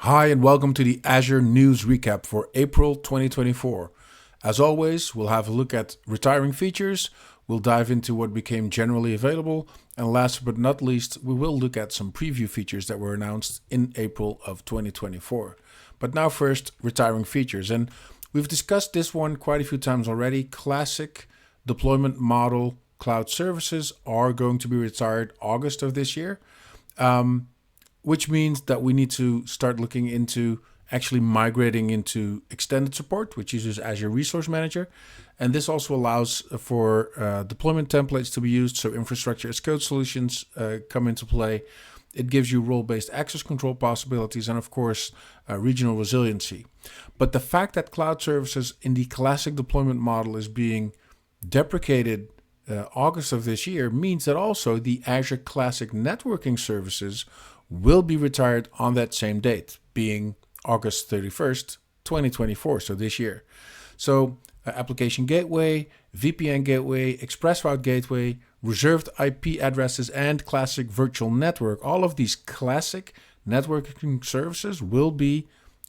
Hi, and welcome to the Azure News Recap for April 2024. As always, we'll have a look at retiring features, we'll dive into what became generally available, and last but not least, we will look at some preview features that were announced in April of 2024. But now first, retiring features. And we've discussed this one quite a few times already. Classic deployment model cloud services are going to be retired August of this year. Which means that we need to start looking into actually migrating into extended support, which uses Azure Resource Manager. And this also allows for deployment templates to be used, so infrastructure as code solutions come into play. It gives you role-based access control possibilities and, of course, regional resiliency. But the fact that cloud services in the classic deployment model is being deprecated August of this year means that also the Azure Classic Networking services will be retired on that same date, being August 31st, 2024, so this year. So application gateway, VPN gateway, express route gateway, reserved IP addresses, and classic virtual network, all of these classic networking services will be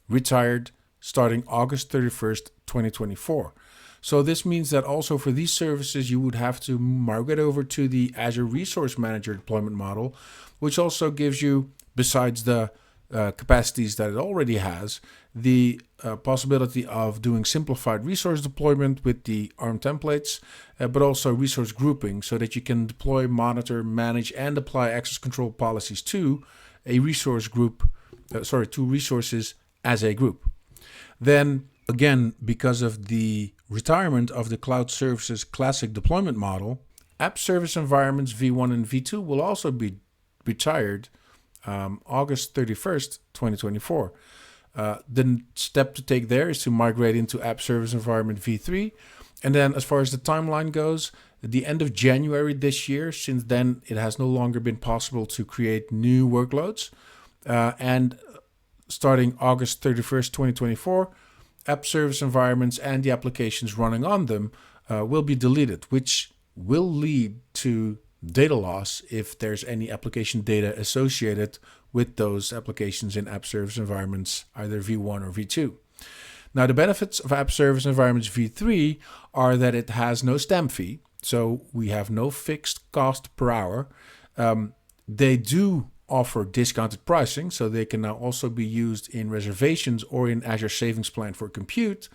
retired starting August 31st, 2024. So this means that also for these services, you would have to migrate over to the Azure Resource Manager deployment model, which also gives you, besides the capacities that it already has, the possibility of doing simplified resource deployment with the ARM templates, but also resource grouping so that you can deploy, monitor, manage, and apply access control policies to a resource group, to resources as a group. Then again, because of the retirement of the cloud services classic deployment model, app service environments v1 and v2 will also be retired August 31st, 2024. The step to take there is to migrate into app service environment v3. And then as far as the timeline goes, at the end of January this year, since then it has no longer been possible to create new workloads. And starting August 31st, 2024, app service environments and the applications running on them will be deleted, which will lead to data loss if there's any application data associated with those applications in app service environments, either v1 or v2. Now, the benefits of app service environments v3 are that it has no stamp fee, so we have no fixed cost per hour. They do offer discounted pricing, so they can now also be used in reservations or in Azure Savings Plan for compute.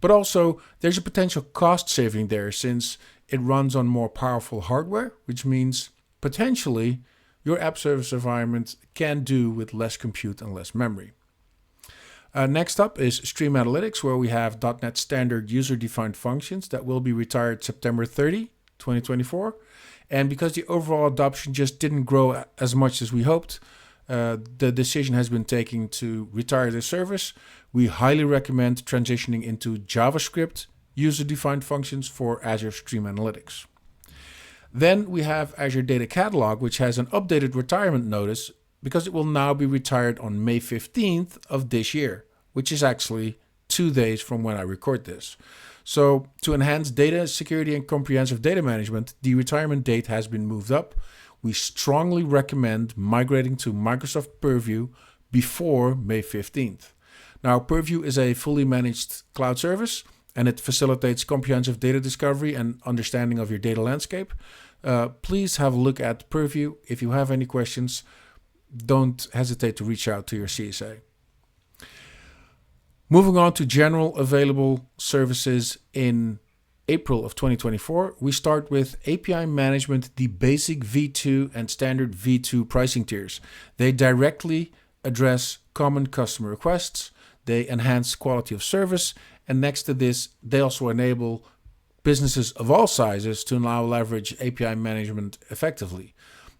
But also, there's a potential cost saving there since it runs on more powerful hardware, which means potentially your app service environment can do with less compute and less memory. Next up is Stream Analytics, where we have .NET Standard user-defined functions that will be retired September 30, 2024. And because the overall adoption just didn't grow as much as we hoped, the decision has been taken to retire this service. We highly recommend transitioning into JavaScript user-defined functions for Azure Stream Analytics. Then we have Azure Data Catalog, which has an updated retirement notice because it will now be retired on May 15th of this year, which is actually 2 days from when I record this. So to enhance data security and comprehensive data management, the retirement date has been moved up. We strongly recommend migrating to Microsoft Purview before May 15th. Now, Purview is a fully managed cloud service, and it facilitates comprehensive data discovery and understanding of your data landscape. Please have a look at Purview. If you have any questions, don't hesitate to reach out to your CSA. Moving on to general available services in April of 2024, we start with API management, the basic v2 and standard v2 pricing tiers. They directly address common customer requests. They enhance quality of service. And next to this, they also enable businesses of all sizes to now leverage API management effectively.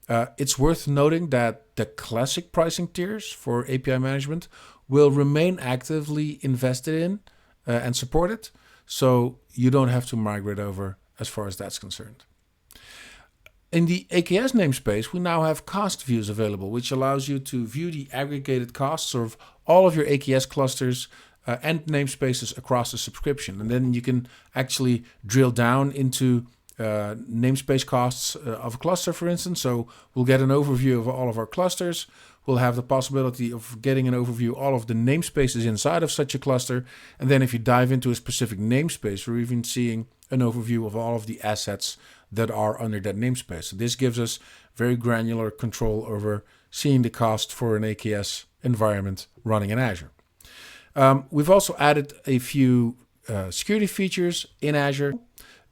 It's worth noting that the classic pricing tiers for API management will remain actively invested in and supported, so you don't have to migrate over as far as that's concerned. In the AKS namespace, we now have cost views available, which allows you to view the aggregated costs of all of your AKS clusters and namespaces across the subscription. And then you can actually drill down into namespace costs of a cluster, for instance. So we'll get an overview of all of our clusters. we'll have the possibility of getting an overview of all of the namespaces inside of such a cluster. And then if you dive into a specific namespace, we're even seeing an overview of all of the assets that are under that namespace. So this gives us very granular control over seeing the cost for an AKS environment running in Azure. We've also added a few security features in Azure.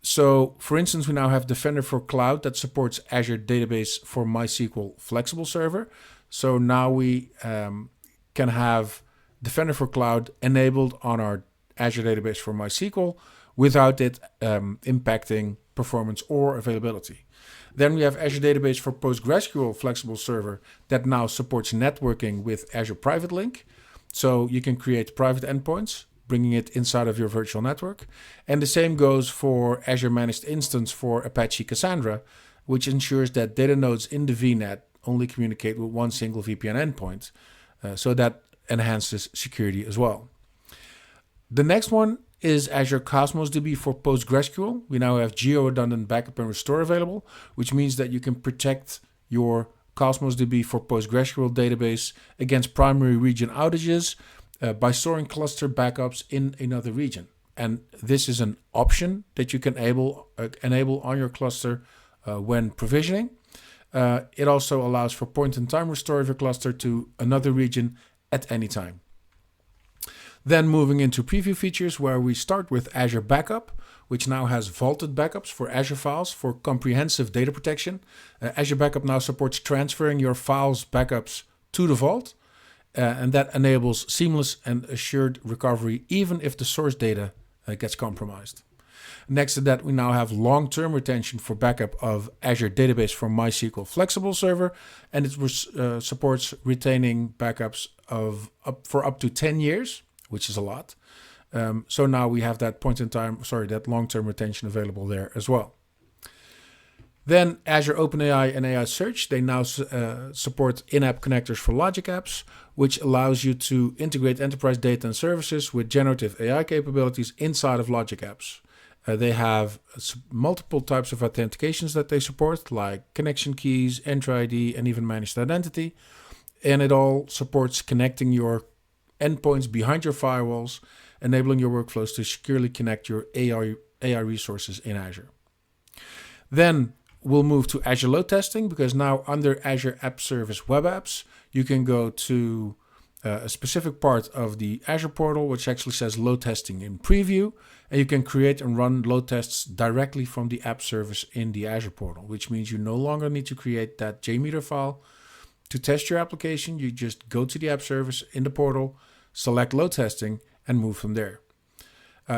So, for instance, we now have Defender for Cloud that supports Azure Database for MySQL Flexible Server. So now we can have Defender for Cloud enabled on our Azure Database for MySQL without it impacting performance or availability. Then we have Azure Database for PostgreSQL Flexible Server that now supports networking with Azure Private Link. So you can create private endpoints, bringing it inside of your virtual network. And the same goes for Azure Managed Instance for Apache Cassandra, which ensures that data nodes in the VNet only communicate with one single VPN endpoint. So that enhances security as well. The next one is Azure Cosmos DB for PostgreSQL. We now have geo-redundant backup and restore available, which means that you can protect your Cosmos DB for PostgreSQL database against primary region outages by storing cluster backups in another region. And this is an option that you can enable on your cluster when provisioning. It also allows for point-in-time restore of your cluster to another region at any time. Then moving into preview features, where we start with Azure Backup, which now has vaulted backups for Azure files for comprehensive data protection. Azure Backup now supports transferring your files backups to the vault, and that enables seamless and assured recovery even if the source data gets compromised. Next to that, we now have long-term retention for backup of Azure Database for MySQL Flexible Server, and it supports retaining backups for up to 10 years, which is a lot. So now we have that that long-term retention available there as well. Then Azure OpenAI and AI Search, they now support in-app connectors for logic apps, which allows you to integrate enterprise data and services with generative AI capabilities inside of logic apps. They have multiple types of authentications that they support, like connection keys, Entra ID, and even managed identity. And it all supports connecting your endpoints behind your firewalls, enabling your workflows to securely connect your AI resources in Azure. Then we'll move to Azure Load Testing, because now under Azure App Service Web Apps, you can go to a specific part of the Azure portal, which actually says load testing in preview, and you can create and run load tests directly from the app service in the Azure portal, which means you no longer need to create that JMeter file to test your application. You just go to the app service in the portal, select load testing, and move from there.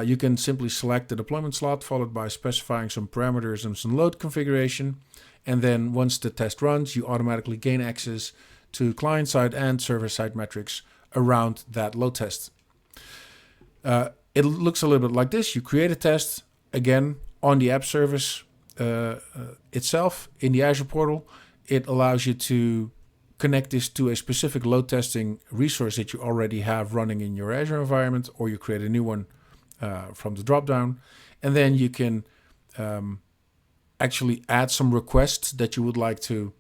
You can simply select the deployment slot, followed by specifying some parameters and some load configuration. And then once the test runs, you automatically gain access to client-side and server-side metrics around that load test. It looks a little bit like this. You create a test, again, on the app service itself in the Azure portal. It allows you to connect this to a specific load testing resource that you already have running in your Azure environment, or you create a new one from the dropdown. And then you can actually add some requests that you would like to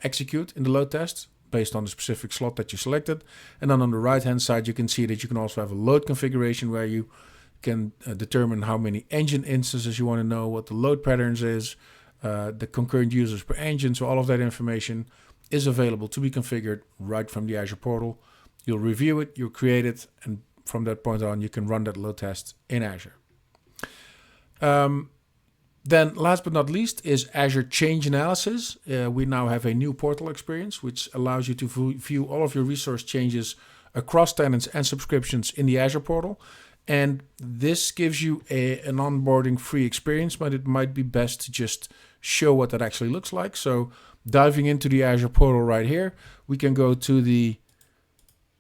execute in the load test based on the specific slot that you selected. And then on the right-hand side, you can see that you can also have a load configuration where you can determine how many engine instances you want to know, what the load patterns is, the concurrent users per engine. So all of that information is available to be configured right from the Azure portal. You'll review it, you'll create it, and from that point on, you can run that load test in Azure. Then last but not least is Azure Change Analysis. We now have a new portal experience, which allows you to view all of your resource changes across tenants and subscriptions in the Azure portal. And this gives you an onboarding free experience, but it might be best to just show what that actually looks like. So diving into the Azure portal right here, we can go to the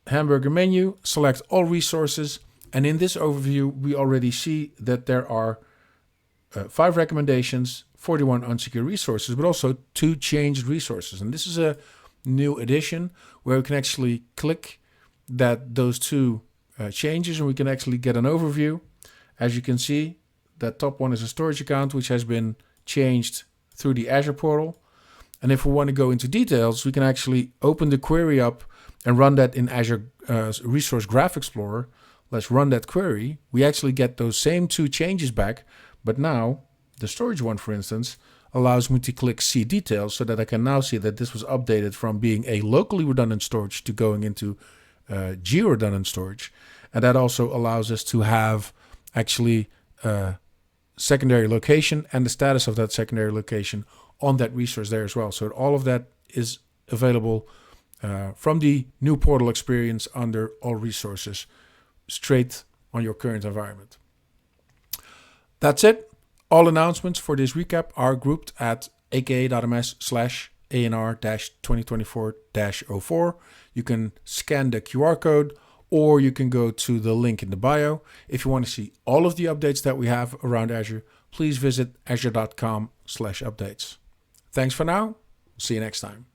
hamburger menu, select all resources. And in this overview, we already see that there are 5 recommendations, 41 unsecured resources, but also 2 changed resources. And this is a new addition where we can actually click those 2 changes, and we can actually get an overview. As you can see, that top one is a storage account, which has been changed through the Azure portal. And if we want to go into details, we can actually open the query up and run that in Azure Resource Graph Explorer. Let's run that query. We actually get those same 2 changes back, but now the storage one, for instance, allows me to click See Details so that I can now see that this was updated from being a locally redundant storage to going into geo-redundant storage. And that also allows us to have actually secondary location and the status of that secondary location on that resource there as well. So all of that is available from the new portal experience under All Resources, straight on your current environment. That's it. All announcements for this recap are grouped at aka.ms/ANR-2024-04. You can scan the QR code, or you can go to the link in the bio. If you want to see all of the updates that we have around Azure, please visit azure.com/updates. Thanks for now. See you next time.